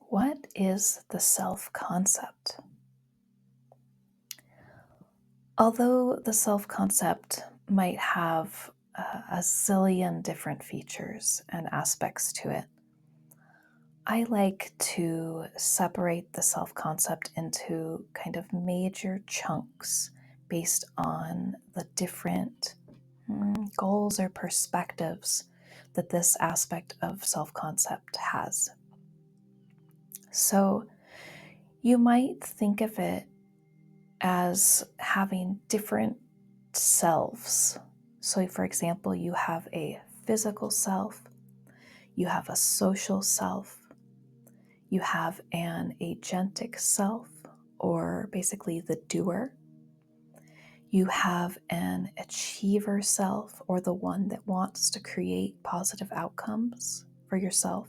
What is the self-concept? Although the self-concept might have a zillion different features and aspects to it, I like to separate the self-concept into kind of major chunks based on the different goals or perspectives that this aspect of self-concept has. So you might think of it as having different selves. So, for example, you have a physical self, you have a social self, you have an agentic self, or basically the doer. You have an achiever self, or the one that wants to create positive outcomes for yourself.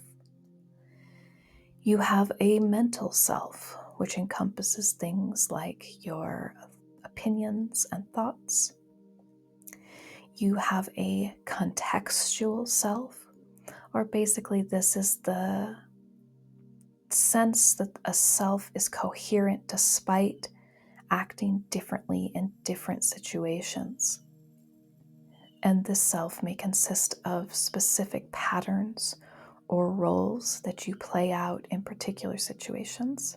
You have a mental self, which encompasses things like your opinions and thoughts. You have a contextual self, or basically, this is the sense that a self is coherent despite acting differently in different situations. And this self may consist of specific patterns or roles that you play out in particular situations.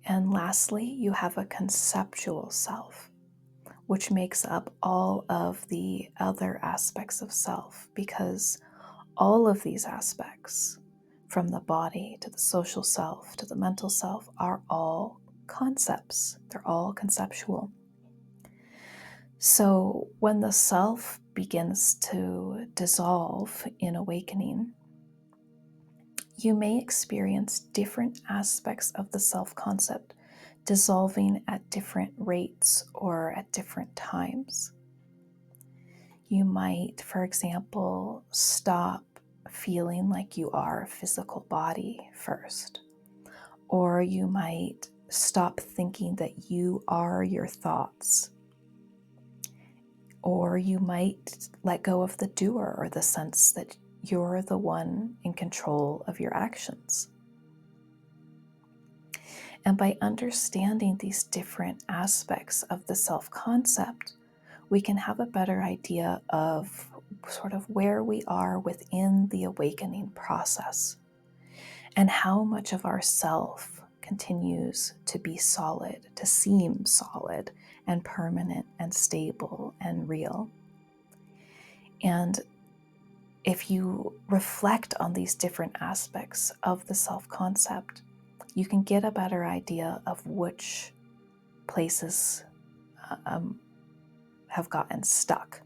And lastly, you have a conceptual self, which makes up all of the other aspects of self, because all of these aspects, from the body to the social self to the mental self, are all concepts. They're all conceptual. So when the self begins to dissolve in awakening, you may experience different aspects of the self-concept dissolving at different rates or at different times. You might, for example, stop feeling like you are a physical body first, or you might stop thinking that you are your thoughts, or you might let go of the doer, or the sense that you're the one in control of your actions. And by understanding these different aspects of the self-concept, we can have a better idea of sort of where we are within the awakening process and how much of our self continues to be solid, to seem solid and permanent and stable and real. And if you reflect on these different aspects of the self-concept, you can get a better idea of which places have gotten stuck,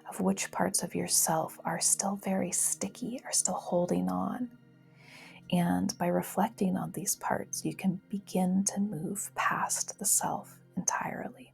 of which parts of yourself are still very sticky, are still holding on. And by reflecting on these parts, you can begin to move past the self entirely.